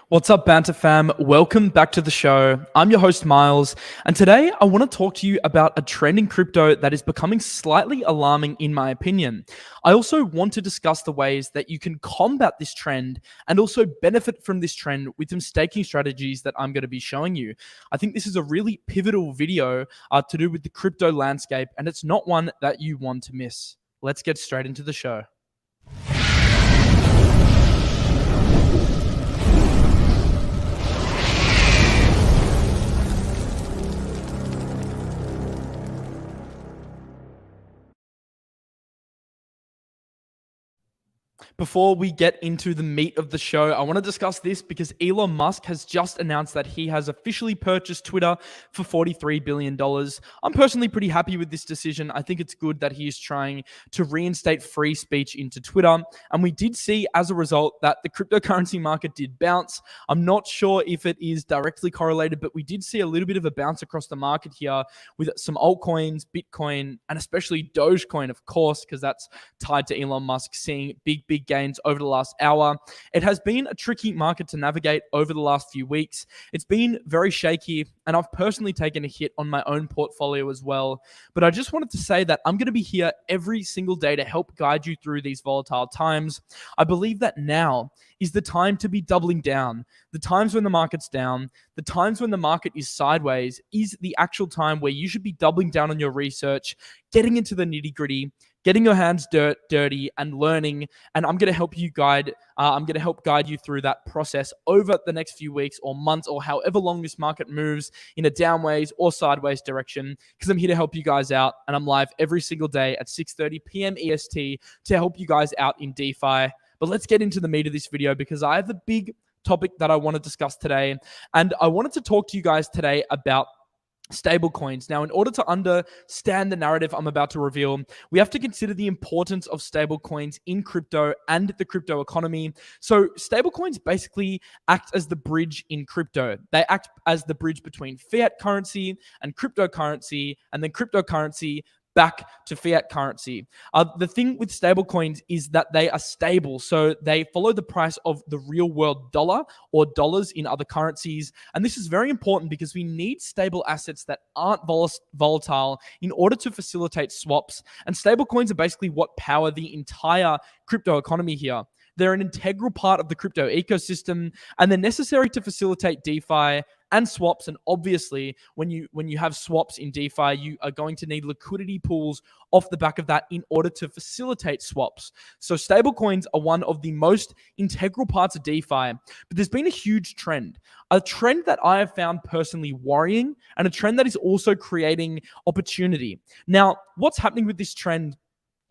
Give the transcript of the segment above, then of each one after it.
What's up, Banter fam? Welcome back to the show. I'm your host, Miles, and today I want to talk to you about a trend in crypto that is becoming slightly alarming in my opinion. I also want to discuss the ways that you can combat this trend and also benefit from this trend with some staking strategies that I'm going to be showing you. I think this is a really pivotal video to do with the crypto landscape, and it's not one that you want to miss. Let's get straight into the show. Before we get into the meat of the show, I want to discuss this because Elon Musk has just announced that he has officially purchased Twitter for $43 billion. I'm personally pretty happy with this decision. I think it's good that he is trying to reinstate free speech into Twitter. And we did see as a result that the cryptocurrency market did bounce. I'm not sure if it is directly correlated, but we did see a little bit of a bounce across the market here with some altcoins, Bitcoin, and especially Dogecoin, of course, because that's tied to Elon Musk seeing big gains over the last hour. It has been a tricky market to navigate over the last few weeks. It's been very shaky, and I've personally taken a hit on my own portfolio as well. But I just wanted to say that I'm going to be here every single day to help guide you through these volatile times. I believe that now is the time to be doubling down. The times when the market's down, the times when the market is sideways is the actual time where you should be doubling down on your research, getting into the nitty-gritty, getting your hands dirty and learning. And I'm going to help you guide you through that process over the next few weeks or months or however long this market moves in a downways or sideways direction, because I'm here to help you guys out. And I'm live every single day at 6:30 p.m. EST to help you guys out in DeFi. But let's get into the meat of this video because I have a big topic that I want to discuss today. And I wanted to talk to you guys today about stablecoins. Now, in order to understand the narrative I'm about to reveal, we have to consider the importance of stablecoins in crypto and the crypto economy. So stablecoins basically act as the bridge in crypto. They act as the bridge between fiat currency and cryptocurrency, and then cryptocurrency back to fiat currency. The thing with stablecoins is that they are stable. So they follow the price of the real world dollar or dollars in other currencies. And this is very important because we need stable assets that aren't volatile in order to facilitate swaps. And stablecoins are basically what power the entire crypto economy here. They're an integral part of the crypto ecosystem, and they're necessary to facilitate DeFi and swaps. And obviously, when you have swaps in DeFi, you are going to need liquidity pools off the back of that in order to facilitate swaps. So stablecoins are one of the most integral parts of DeFi. But there's been a huge trend, a trend that I have found personally worrying, and a trend that is also creating opportunity. Now, what's happening with this trend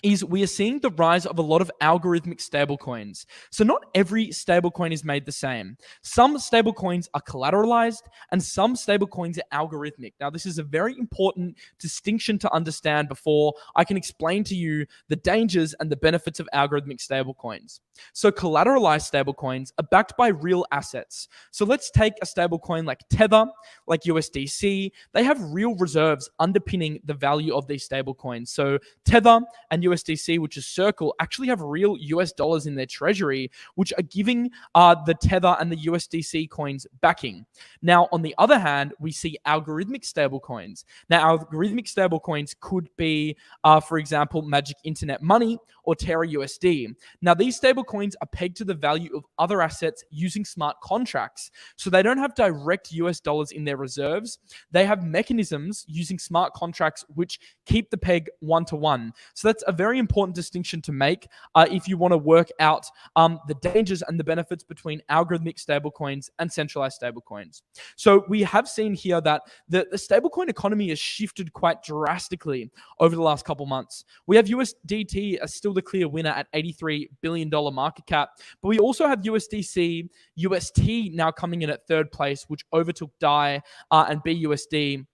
is we are seeing the rise of a lot of algorithmic stablecoins. So not every stablecoin is made the same. Some stablecoins are collateralized and some stablecoins are algorithmic. Now, this is a very important distinction to understand before I can explain to you the dangers and the benefits of algorithmic stablecoins. So collateralized stablecoins are backed by real assets. So let's take a stablecoin like Tether, like USDC. They have real reserves underpinning the value of these stablecoins. So Tether and USDC, which is Circle, actually have real US dollars in their treasury, which are giving the Tether and the USDC coins backing. Now, on the other hand, we see algorithmic stablecoins. Now, algorithmic stablecoins could be, for example, Magic Internet Money or Terra USD. Now, these stablecoins are pegged to the value of other assets using smart contracts. So they don't have direct US dollars in their reserves. They have mechanisms using smart contracts which keep the peg one-to-one. So that's a very important distinction to make if you want to work out the dangers and the benefits between algorithmic stablecoins and centralized stablecoins. So we have seen here that the stablecoin economy has shifted quite drastically over the last couple months. We have USDT as still the clear winner at $83 billion market cap, but we also have USDC, UST now coming in at third place, which overtook DAI and BUSD.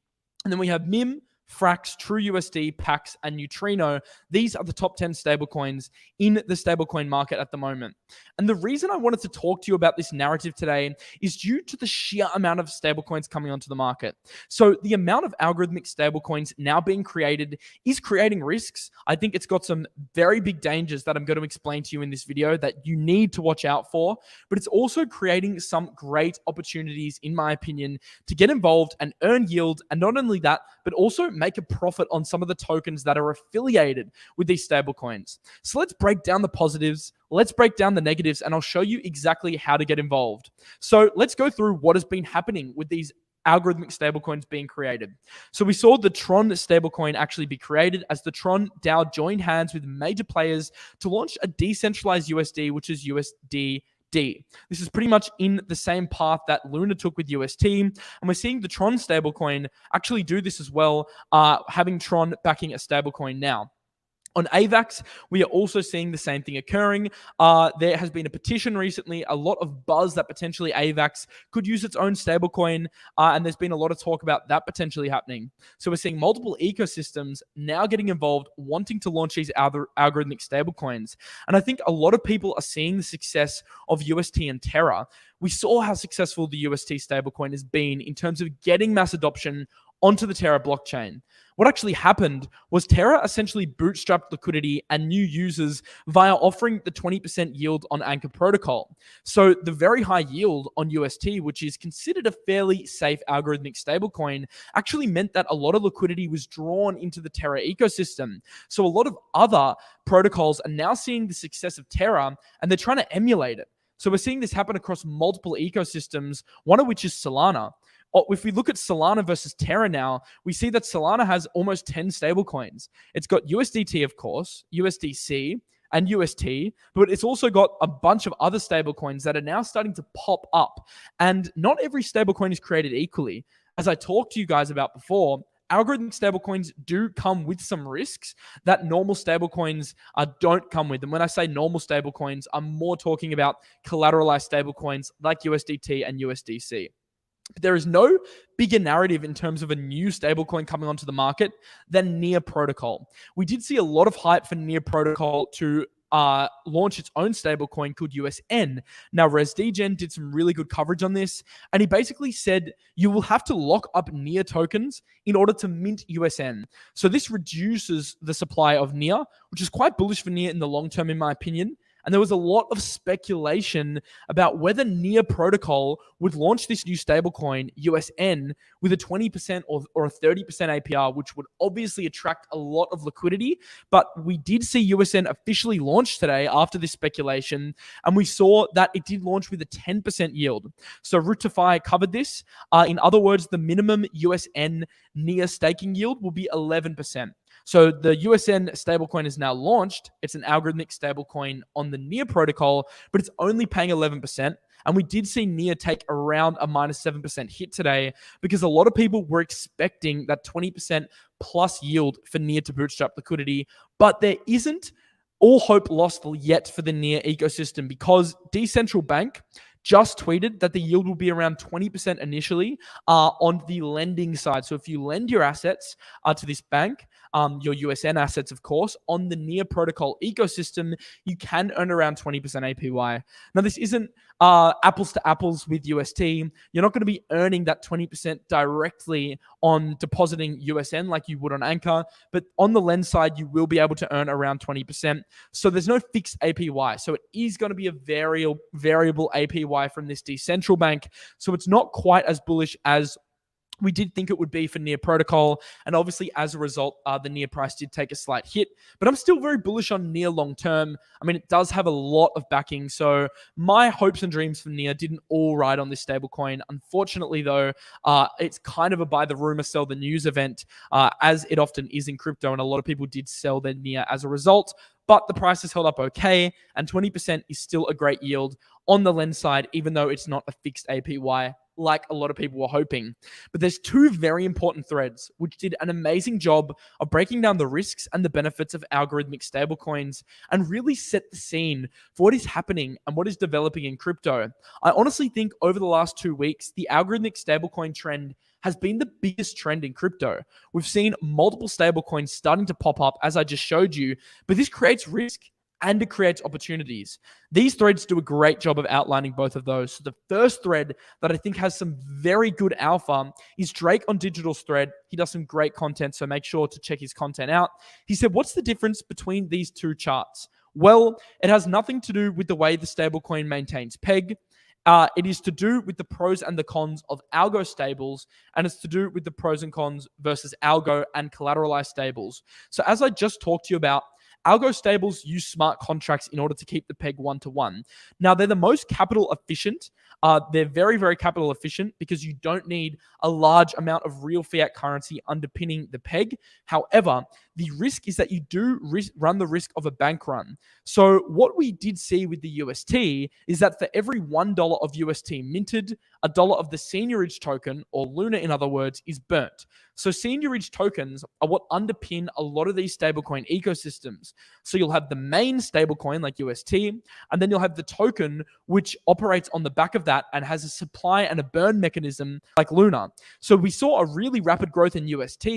And then we have MIM, Frax, TrueUSD, Pax, and Neutrino. These are the top 10 stablecoins in the stablecoin market at the moment. And the reason I wanted to talk to you about this narrative today is due to the sheer amount of stablecoins coming onto the market. So the amount of algorithmic stablecoins now being created is creating risks. I think it's got some very big dangers that I'm going to explain to you in this video that you need to watch out for, but it's also creating some great opportunities, in my opinion, to get involved and earn yield. And not only that, but also make a profit on some of the tokens that are affiliated with these stablecoins. So let's break down the positives, let's break down the negatives, and I'll show you exactly how to get involved. So let's go through what has been happening with these algorithmic stablecoins being created. So we saw the Tron stablecoin actually be created as the Tron DAO joined hands with major players to launch a decentralized USD, which is USDD. This is pretty much in the same path that Luna took with UST, and we're seeing the Tron stablecoin actually do this as well, having Tron backing a stablecoin now. On AVAX, we are also seeing the same thing occurring. There has been a petition recently, a lot of buzz that potentially AVAX could use its own stablecoin, and there's been a lot of talk about that potentially happening. So we're seeing multiple ecosystems now getting involved, wanting to launch these algorithmic stablecoins. And I think a lot of people are seeing the success of UST and Terra. We saw how successful the UST stablecoin has been in terms of getting mass adoption onto the Terra blockchain. What actually happened was Terra essentially bootstrapped liquidity and new users via offering the 20% yield on Anchor Protocol. So the very high yield on UST, which is considered a fairly safe algorithmic stablecoin, actually meant that a lot of liquidity was drawn into the Terra ecosystem. So a lot of other protocols are now seeing the success of Terra and they're trying to emulate it. So we're seeing this happen across multiple ecosystems, one of which is Solana. If we look at Solana versus Terra now, we see that Solana has almost 10 stablecoins. It's got USDT, of course, USDC, and UST, but it's also got a bunch of other stablecoins that are now starting to pop up. And not every stablecoin is created equally. As I talked to you guys about before, algorithmic stablecoins do come with some risks that normal stablecoins don't come with. And when I say normal stablecoins, I'm more talking about collateralized stablecoins like USDT and USDC. But there is no bigger narrative in terms of a new stablecoin coming onto the market than Near Protocol. We did see a lot of hype for Near Protocol to launch its own stablecoin called USN. Now, ResDegen did some really good coverage on this, and he basically said you will have to lock up Near tokens in order to mint USN. So this reduces the supply of Near, which is quite bullish for Near in the long term, in my opinion. And there was a lot of speculation about whether Near Protocol would launch this new stablecoin, USN, with a 20% or a 30% APR, which would obviously attract a lot of liquidity. But we did see USN officially launch today after this speculation, and we saw that it did launch with a 10% yield. So Rootify covered this. In other words, the minimum USN Near staking yield will be 11%. So the USN stablecoin is now launched. It's an algorithmic stablecoin on the Near protocol, but it's only paying 11%. And we did see Near take around a -7% hit today because a lot of people were expecting that 20% plus yield for Near to bootstrap liquidity. But there isn't all hope lost yet for the Near ecosystem because Decentral Bank just tweeted that the yield will be around 20% initially on the lending side. So if you lend your assets to this bank, your USN assets, of course, on the Near protocol ecosystem, you can earn around 20% APY. Now, this isn't apples to apples with UST. You're not going to be earning that 20% directly on depositing USN like you would on Anchor, but on the lend side, you will be able to earn around 20%. So there's no fixed APY. So it is going to be a variable APY from this decentral bank. So it's not quite as bullish as we did think it would be for Near protocol. And obviously, as a result, the Near price did take a slight hit. But I'm still very bullish on Near long term. I mean, it does have a lot of backing. So my hopes and dreams for Near didn't all ride on this stablecoin. Unfortunately, though, it's kind of a buy the rumor, sell the news event, as it often is in crypto. And a lot of people did sell their Near as a result. But the price has held up okay. And 20% is still a great yield on the lend side, even though it's not a fixed APY like a lot of people were hoping. But there's two very important threads which did an amazing job of breaking down the risks and the benefits of algorithmic stablecoins and really set the scene for what is happening and what is developing in crypto. I honestly think over the last 2 weeks, the algorithmic stablecoin trend has been the biggest trend in crypto. We've seen multiple stablecoins starting to pop up, as I just showed you, but this creates risk and it creates opportunities. These threads do a great job of outlining both of those. So the first thread that I think has some very good alpha is Drake on Digital's thread. He does some great content, so make sure to check his content out. He said, what's the difference between these two charts? Well, it has nothing to do with the way the stablecoin maintains peg. It is to do with the pros and the cons of algo stables, and it's to do with the pros and cons versus algo and collateralized stables. So as I just talked to you about, algo stables use smart contracts in order to keep the peg one-to-one. Now, they're the most capital efficient. They're very, very capital efficient because you don't need a large amount of real fiat currency underpinning the peg. However, the risk is that you do run the risk of a bank run. So what we did see with the UST is that for every $1 of UST minted, $1 of the Seigniorage token, or Luna in other words, is burnt. So Seigniorage tokens are what underpin a lot of these stablecoin ecosystems. So you'll have the main stablecoin like UST, and then you'll have the token which operates on the back of that and has a supply and a burn mechanism like Luna. So we saw a really rapid growth in UST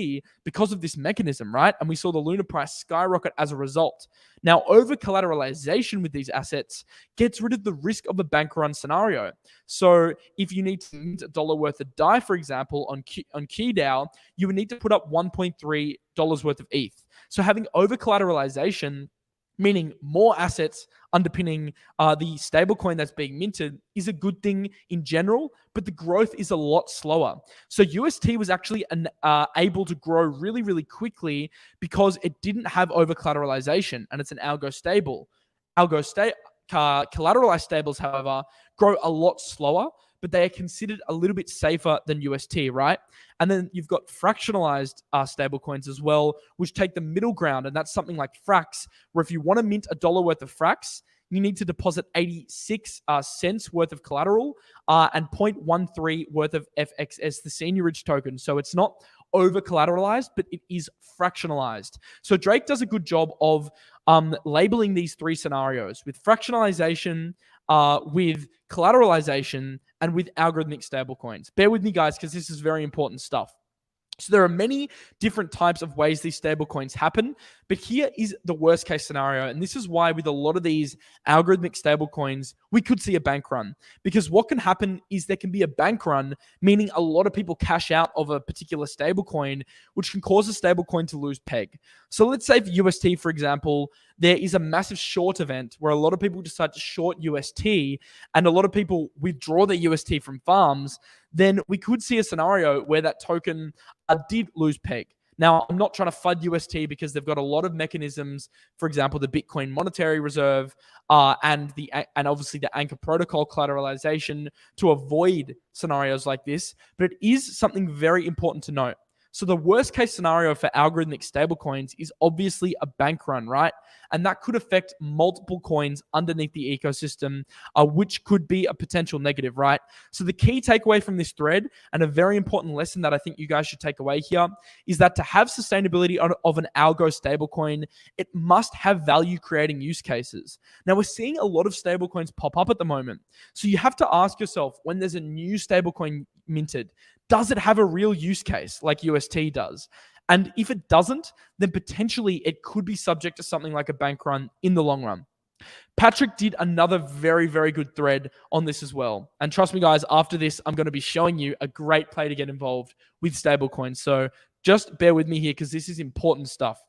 because of this mechanism, right? And we saw the Luna price skyrocket as a result. Now, over collateralization with these assets gets rid of the risk of a bank run scenario. So if you need to mint $1 worth of DAI, for example, on KeyDAO, you would need to put up $1.3 worth of ETH. So having over collateralization, meaning more assets underpinning the stablecoin that's being minted, is a good thing in general, but the growth is a lot slower. So UST was actually able to grow really, really quickly because it didn't have over collateralization, and it's an algo stable. Collateralized stables, however, grow a lot slower, but they are considered a little bit safer than UST, right? And then you've got fractionalized stablecoins as well, which take the middle ground, and that's something like Frax, where if you want to mint $1 worth of Frax, you need to deposit 86 cents worth of collateral and 0.13 worth of FXS, the Seigniorage token. So it's not over collateralized, but it is fractionalized. So Drake does a good job of labeling these three scenarios with fractionalization, with collateralization, and with algorithmic stablecoins. Bear with me, guys, because this is very important stuff. So there are many different types of ways these stablecoins happen, but here is the worst case scenario. And this is why with a lot of these algorithmic stablecoins, we could see a bank run. Because what can happen is there can be a bank run, meaning a lot of people cash out of a particular stablecoin, which can cause a stablecoin to lose peg. So let's say for UST, for example, there is a massive short event where a lot of people decide to short UST and a lot of people withdraw their UST from farms, then we could see a scenario where that token did lose peg. Now, I'm not trying to FUD UST because they've got a lot of mechanisms, for example, the Bitcoin Monetary Reserve and obviously the Anchor Protocol collateralization to avoid scenarios like this, but it is something very important to note. So the worst case scenario for algorithmic stablecoins is obviously a bank run, right? And that could affect multiple coins underneath the ecosystem, which could be a potential negative, right? So the key takeaway from this thread, and a very important lesson that I think you guys should take away here, is that to have sustainability of an algo stablecoin, it must have value creating use cases. Now we're seeing a lot of stablecoins pop up at the moment. So you have to ask yourself, when there's a new stablecoin minted, does it have a real use case like UST does? And if it doesn't, then potentially it could be subject to something like a bank run in the long run. Patrick did another very, very good thread on this as well. And trust me, guys, after this, I'm going to be showing you a great play to get involved with stablecoins. So just bear with me here because this is important stuff.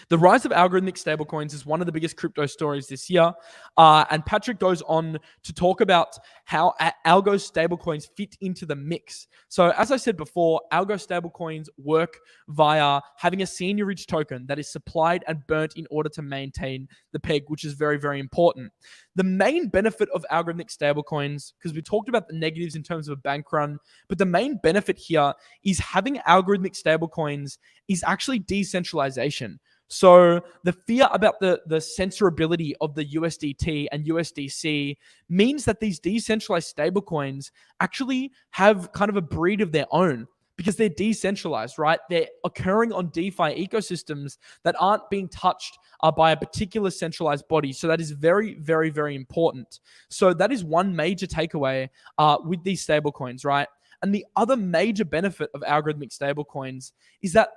The rise of algorithmic stablecoins is one of the biggest crypto stories this year. And Patrick goes on to talk about how algo stablecoins fit into the mix. So as I said before, algo stablecoins work via having a Seigniorage token that is supplied and burnt in order to maintain the peg, which is very, very important. The main benefit of algorithmic stablecoins, because we talked about the negatives in terms of a bank run, but the main benefit here is having algorithmic stablecoins is actually decentralization. So the fear about the censorability of the USDT and USDC means that these decentralized stablecoins actually have kind of a breed of their own because they're decentralized, right? They're occurring on DeFi ecosystems that aren't being touched by a particular centralized body. So that is very, very, very important. So that is one major takeaway with these stablecoins, right? And the other major benefit of algorithmic stablecoins is that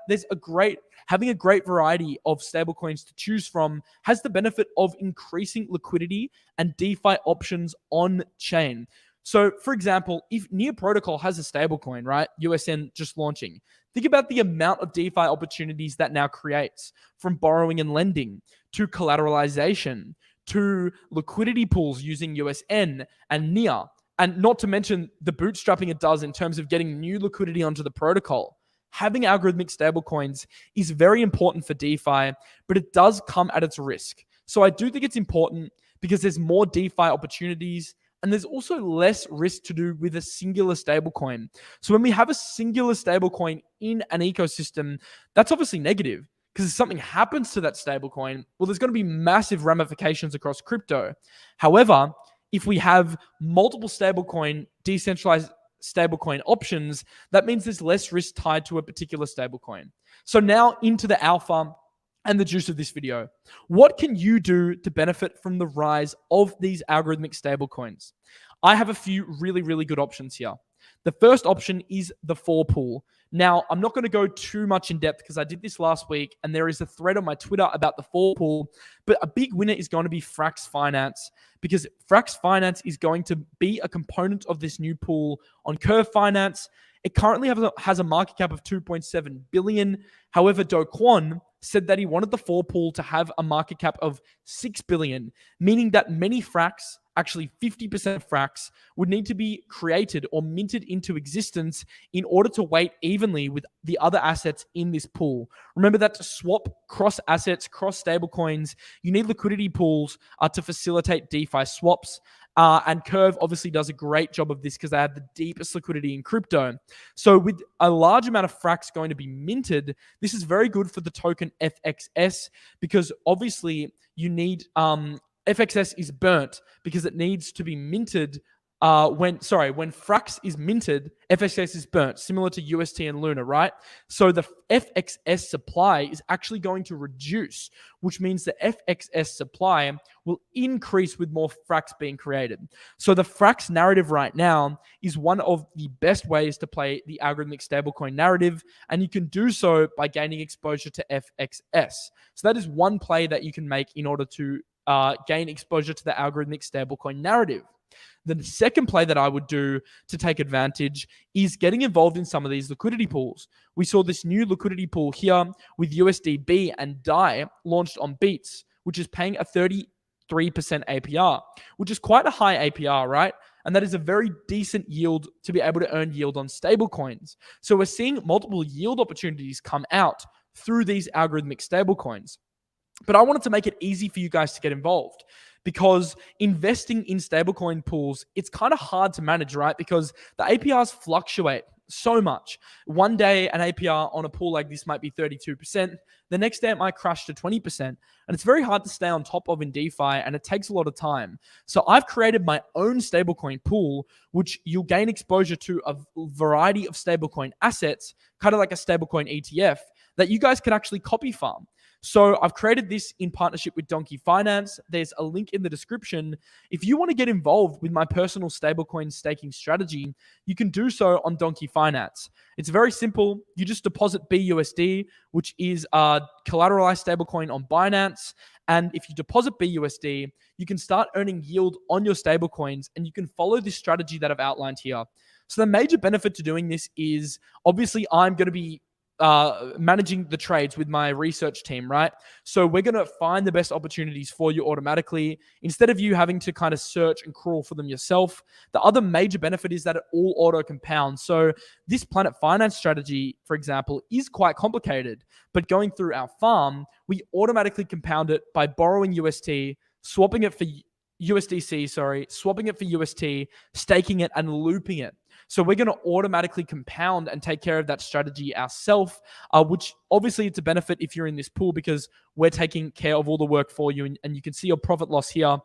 having a great variety of stablecoins to choose from has the benefit of increasing liquidity and DeFi options on chain. So, for example, if Near Protocol has a stablecoin, right, USN just launching, think about the amount of DeFi opportunities that now creates, from borrowing and lending to collateralization to liquidity pools using USN and Near, and not to mention the bootstrapping it does in terms of getting new liquidity onto the protocol. Having algorithmic stablecoins is very important for DeFi, but it does come at its risk. So I do think it's important because there's more DeFi opportunities, and there's also less risk to do with a singular stablecoin. So when we have a singular stablecoin in an ecosystem, that's obviously negative, because if something happens to that stablecoin, well, there's going to be massive ramifications across crypto. However, if we have multiple decentralized stablecoin options, that means there's less risk tied to a particular stablecoin. So now into the alpha and the juice of this video. What can you do to benefit from the rise of these algorithmic stablecoins? I have a few really, really good options here. The first option is the 4 pool. Now, I'm not going to go too much in depth because I did this last week, and there is a thread on my Twitter about the 4 pool, but a big winner is going to be Frax Finance, because Frax Finance is going to be a component of this new pool on Curve Finance. It currently has a market cap of 2.7 billion. However, Do Kwon said that he wanted the 4 pool to have a market cap of 6 billion, meaning that many Frax, actually 50% of Frax, would need to be created or minted into existence in order to weight evenly with the other assets in this pool. Remember that to swap cross assets, cross stablecoins, you need liquidity pools to facilitate DeFi swaps. And Curve obviously does a great job of this because they have the deepest liquidity in crypto. So with a large amount of Frax going to be minted, this is very good for the token FXS, because obviously you need FXS is burnt because it needs to be minted. When Frax is minted, FXS is burnt, similar to UST and Luna, right? So the FXS supply is actually going to reduce, which means the FXS supply will increase with more Frax being created. So the Frax narrative right now is one of the best ways to play the algorithmic stablecoin narrative, and you can do so by gaining exposure to FXS. So that is one play that you can make in order to gain exposure to the algorithmic stablecoin narrative. The second play that I would do to take advantage is getting involved in some of these liquidity pools. We saw this new liquidity pool here with USDB and DAI launched on Beats, which is paying a 33% APR, which is quite a high APR, right? And that is a very decent yield to be able to earn yield on stablecoins. So we're seeing multiple yield opportunities come out through these algorithmic stablecoins. But I wanted to make it easy for you guys to get involved, because investing in stablecoin pools, it's kind of hard to manage, right? Because the APRs fluctuate so much. One day, an APR on a pool like this might be 32%. The next day, it might crash to 20%. And it's very hard to stay on top of in DeFi, and it takes a lot of time. So I've created my own stablecoin pool, which you'll gain exposure to a variety of stablecoin assets, kind of like a stablecoin ETF, that you guys can actually copy farm. So I've created this in partnership with Donkey Finance. There's a link in the description. If you want to get involved with my personal stablecoin staking strategy, you can do so on Donkey Finance. It's very simple. You just deposit BUSD, which is a collateralized stablecoin on Binance. And if you deposit BUSD, you can start earning yield on your stablecoins, and you can follow this strategy that I've outlined here. So the major benefit to doing this is, obviously, I'm going to be managing the trades with my research team, right? So we're going to find the best opportunities for you automatically, instead of you having to kind of search and crawl for them yourself. The other major benefit is that it all auto compounds. So this Planet Finance strategy, for example, is quite complicated, but going through our farm, we automatically compound it by borrowing UST, swapping it for USDC, swapping it for UST, staking it, and looping it. So we're going to automatically compound and take care of that strategy ourselves, which obviously it's a benefit if you're in this pool, because we're taking care of all the work for you, and you can see your profit loss here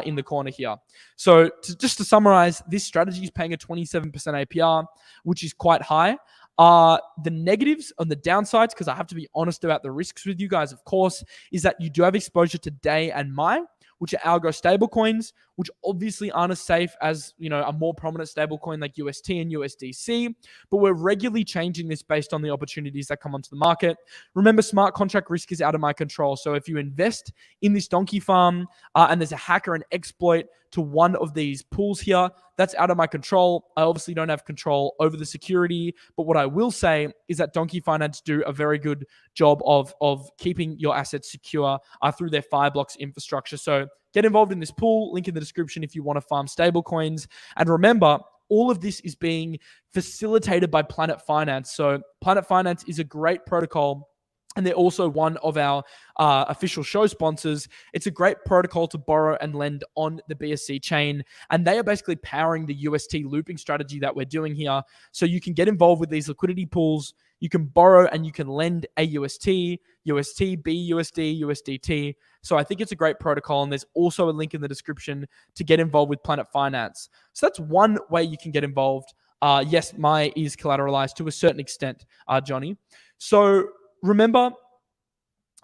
in the corner here. So just to summarize, this strategy is paying a 27% APR, which is quite high. The negatives on the downsides, because I have to be honest about the risks with you guys, of course, is that you do have exposure to DAI and MAI, which are algo stablecoins, which obviously aren't as safe as, a more prominent stablecoin like UST and USDC, but we're regularly changing this based on the opportunities that come onto the market. Remember, smart contract risk is out of my control. So if you invest in this donkey farm and there's a hacker and exploit to one of these pools here, that's out of my control. I obviously don't have control over the security, but what I will say is that Donkey Finance do a very good job of keeping your assets secure through their Fireblocks infrastructure. So get involved in this pool, link in the description if you want to farm stablecoins. And remember, all of this is being facilitated by Planet Finance. So Planet Finance is a great protocol, and they're also one of our official show sponsors. It's a great protocol to borrow and lend on the BSC chain, and they are basically powering the UST looping strategy that we're doing here. So you can get involved with these liquidity pools. You can borrow and you can lend AUST, UST, BUSD, USDT. So I think it's a great protocol, and there's also a link in the description to get involved with Planet Finance. So that's one way you can get involved. Yes, my is collateralized to a certain extent, Johnny. So remember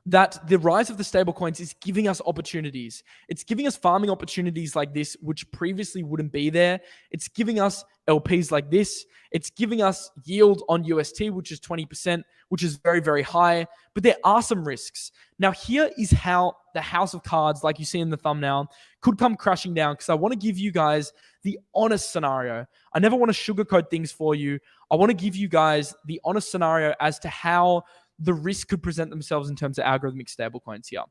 that the rise of the stablecoins is giving us opportunities. It's giving us farming opportunities like this, which previously wouldn't be there. It's giving us LPs like this. It's giving us yield on UST, which is 20%, which is very, very high. But there are some risks. Now, here is how the house of cards, like you see in the thumbnail, could come crashing down, because I want to give you guys the honest scenario. I never want to sugarcoat things for you. I want to give you guys the honest scenario as to how the risk could present themselves in terms of algorithmic stablecoins here.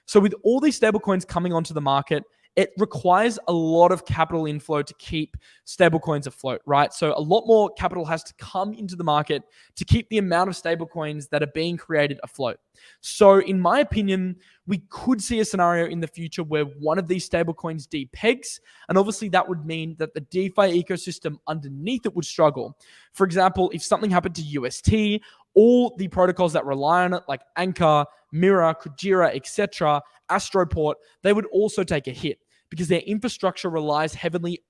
So with all these stablecoins coming onto the market, it requires a lot of capital inflow to keep stablecoins afloat, right? So a lot more capital has to come into the market to keep the amount of stablecoins that are being created afloat. So in my opinion, we could see a scenario in the future where one of these stablecoins depegs, and obviously that would mean that the DeFi ecosystem underneath it would struggle. For example, if something happened to UST, all the protocols that rely on it, like Anchor, Mirror, Kujira, etc., Astroport, they would also take a hit because their infrastructure relies heavily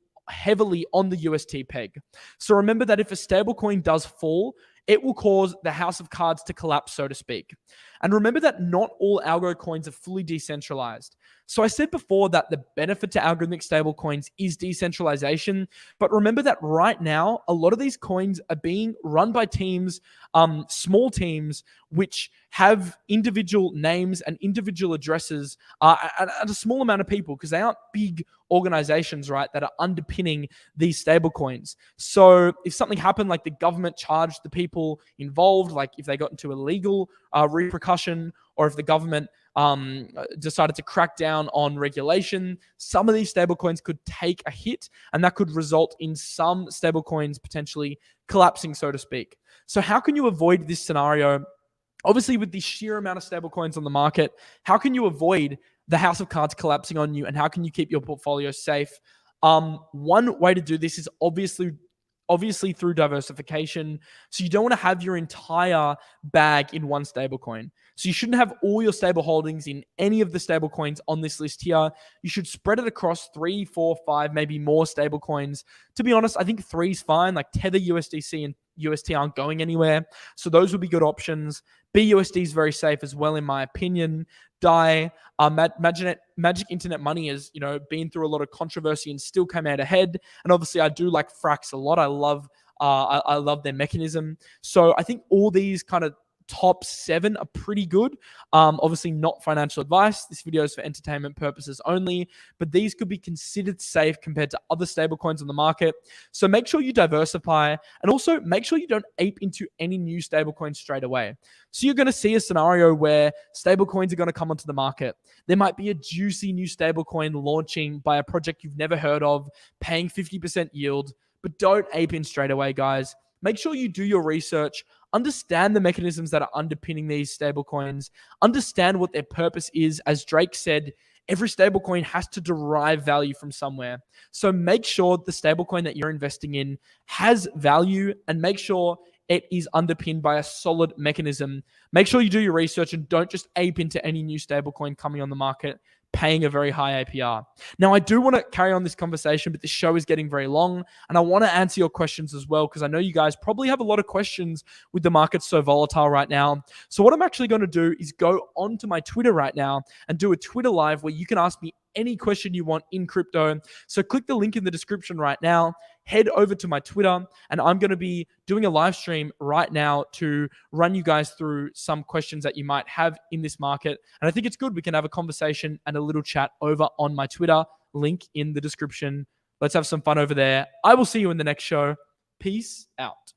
on the UST peg. So remember that if a stablecoin does fall, it will cause the house of cards to collapse, so to speak. And remember that not all algo coins are fully decentralized. So I said before that the benefit to algorithmic stablecoins is decentralization, but remember that right now, a lot of these coins are being run by teams, small teams, which have individual names and individual addresses and a small amount of people, because they aren't big organizations, right, that are underpinning these stablecoins. So if something happened, like the government charged the people involved, like if they got into a legal repercussion, or if the government decided to crack down on regulation, some of these stablecoins could take a hit, and that could result in some stablecoins potentially collapsing, so to speak. So how can you avoid this scenario? Obviously, with the sheer amount of stablecoins on the market, how can you avoid the house of cards collapsing on you, and how can you keep your portfolio safe? One way to do this is obviously through diversification. So you don't want to have your entire bag in one stablecoin. So you shouldn't have all your stable holdings in any of the stablecoins on this list here. You should spread it across 3, 4, 5, maybe more stablecoins. To be honest, I think 3 is fine. Like Tether, USDC, and UST aren't going anywhere. So those would be good options. BUSD is very safe as well, in my opinion. DAI, Magic Internet Money has, been through a lot of controversy and still came out ahead. And obviously, I do like Frax a lot. I love their mechanism. So I think all these kind of top 7 are pretty good. Obviously not financial advice. This video is for entertainment purposes only, but these could be considered safe compared to other stablecoins on the market. So make sure you diversify, and also make sure you don't ape into any new stablecoins straight away. So you're going to see a scenario where stablecoins are going to come onto the market. There might be a juicy new stablecoin launching by a project you've never heard of, paying 50% yield, but don't ape in straight away, guys. Make sure you do your research, understand the mechanisms that are underpinning these stablecoins, understand what their purpose is. As Drake said, every stablecoin has to derive value from somewhere. So make sure the stablecoin that you're investing in has value, and make sure it is underpinned by a solid mechanism. Make sure you do your research and don't just ape into any new stablecoin coming on the market, paying a very high APR. Now, I do want to carry on this conversation, but the show is getting very long, and I want to answer your questions as well, because I know you guys probably have a lot of questions with the market so volatile right now. So what I'm actually going to do is go onto my Twitter right now and do a Twitter live where you can ask me any question you want in crypto. So click the link in the description right now, head over to my Twitter, and I'm going to be doing a live stream right now to run you guys through some questions that you might have in this market. And I think it's good. We can have a conversation and a little chat over on my Twitter, link in the description. Let's have some fun over there. I will see you in the next show. Peace out.